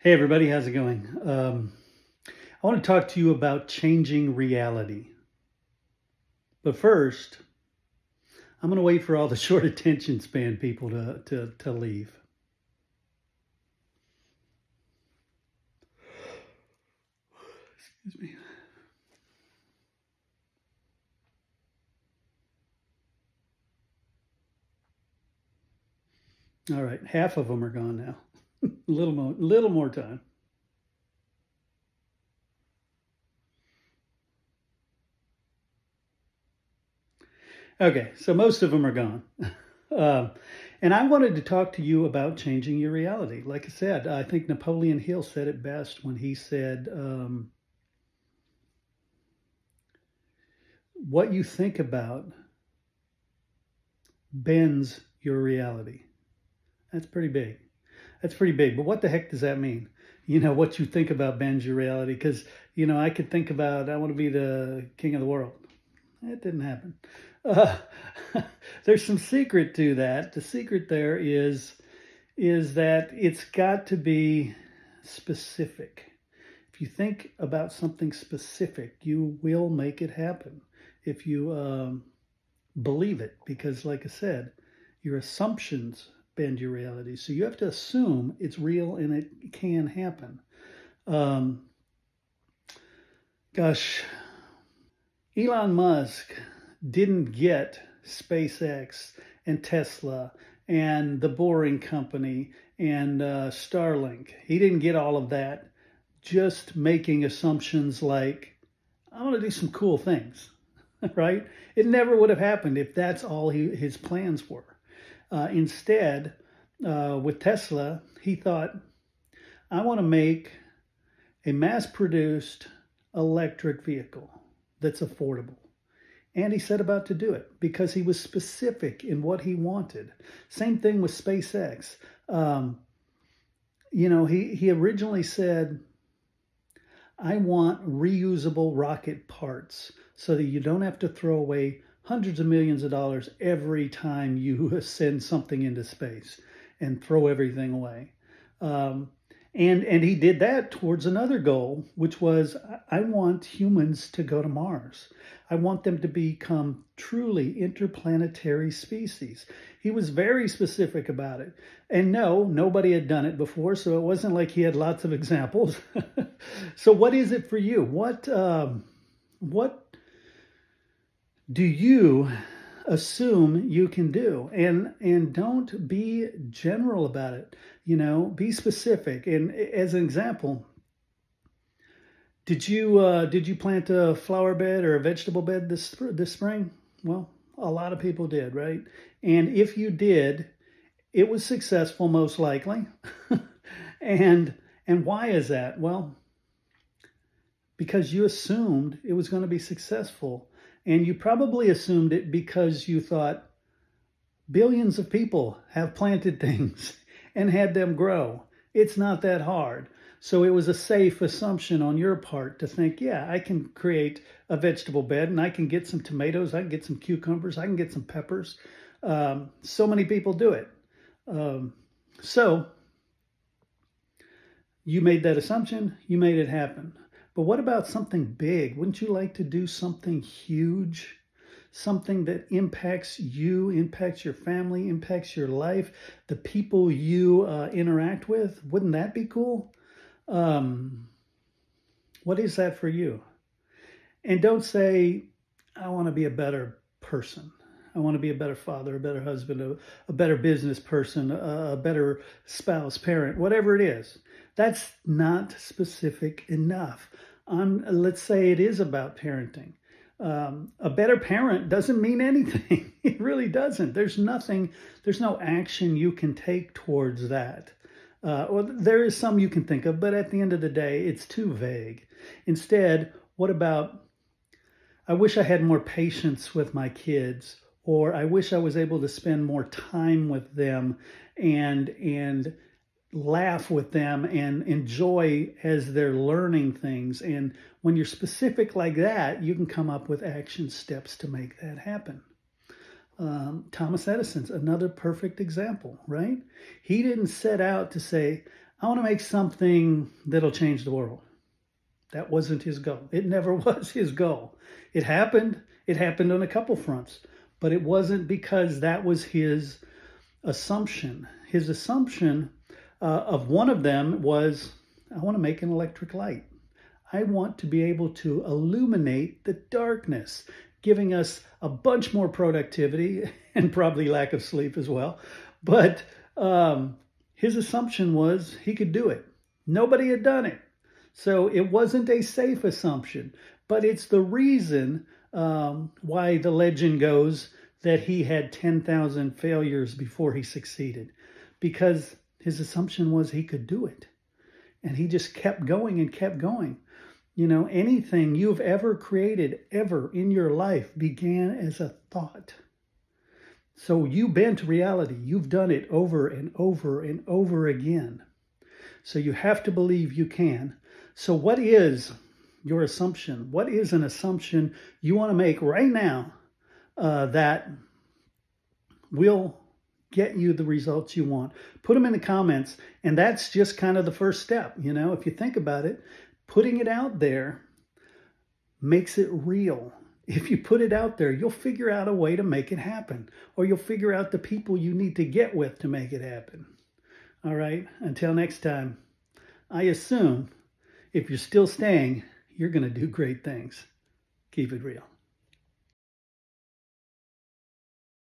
Hey everybody, how's it going? I want to talk to you about changing reality. But first, I'm going to wait for all the short attention span people to leave. Excuse me. All right, half of them are gone now. A little more time. Okay, so most of them are gone. Uh, and I wanted to talk to you about changing your reality. Like I said, I think Napoleon Hill said it best when he said, what you think about bends your reality. That's pretty big. That's pretty big. But what the heck does that mean? What you think about bends your reality. Because, I could think about, I want to be the king of the world. It didn't happen. Uh, there's some secret to that. The secret there is that it's got to be specific. If you think about something specific, you will make it happen. If you believe it, because like I said, your assumptions bend your reality. So you have to assume it's real and it can happen. Um, gosh, Elon Musk didn't get SpaceX and Tesla and the Boring Company and Starlink. He didn't get all of that just making assumptions like, I want to do some cool things, right? It never would have happened if that's all his plans were. Instead, with Tesla, he thought, I want to make a mass produced electric vehicle that's affordable. And he set about to do it because he was specific in what he wanted. Same thing with SpaceX. He originally said, I want reusable rocket parts so that you don't have to throw away hundreds of millions of dollars every time you send something into space and throw everything away. And he did that towards another goal, which was I want humans to go to Mars. I want them to become truly interplanetary species. He was very specific about it. And no, nobody had done it before, so it wasn't like he had lots of examples. So what is it for you? What do you assume you can do? And don't be general about it. Be specific. And as an example, did you plant a flower bed or a vegetable bed this spring? Well, a lot of people did, right? And if you did, it was successful most likely. And why is that? Well, because you assumed it was going to be successful. And you probably assumed it because you thought billions of people have planted things and had them grow. It's not that hard. So it was a safe assumption on your part to think, yeah, I can create a vegetable bed and I can get some tomatoes, I can get some cucumbers, I can get some peppers. So many people do it. So you made that assumption, you made it happen. But what about something big? Wouldn't you like to do something huge? Something that impacts you, impacts your family, impacts your life, the people you interact with? Wouldn't that be cool? What is that for you? And don't say, I want to be a better person. I want to be a better father, a better husband, a better business person, a better spouse, parent, whatever it is. That's not specific enough. Let's say it is about parenting. A better parent doesn't mean anything. It really doesn't. There's no action you can take towards that. Well, there is some you can think of, but at the end of the day, it's too vague. Instead, what about, I wish I had more patience with my kids, or I wish I was able to spend more time with them and laugh with them and enjoy as they're learning things. And when you're specific like that, you can come up with action steps to make that happen. Thomas Edison's another perfect example, right? He didn't set out to say, I want to make something that'll change the world. That wasn't his goal. It never was his goal. It happened. It happened on a couple fronts, but it wasn't because that was his assumption. His assumption of one of them was, I want to make an electric light. I want to be able to illuminate the darkness, giving us a bunch more productivity and probably lack of sleep as well. But his assumption was he could do it. Nobody had done it. So it wasn't a safe assumption, but it's the reason why the legend goes that he had 10,000 failures before he succeeded, because his assumption was he could do it. And he just kept going and kept going. You know, anything you've ever created ever in your life began as a thought. So you bent reality. You've done it over and over and over again. So you have to believe you can. So what is your assumption? What is an assumption you want to make right now that will get you the results you want? Put them in the comments. And that's just kind of the first step. You know, if you think about it, putting it out there makes it real. If you put it out there, you'll figure out a way to make it happen, or you'll figure out the people you need to get with to make it happen. All right. Until next time, I assume if you're still staying, you're going to do great things. Keep it real.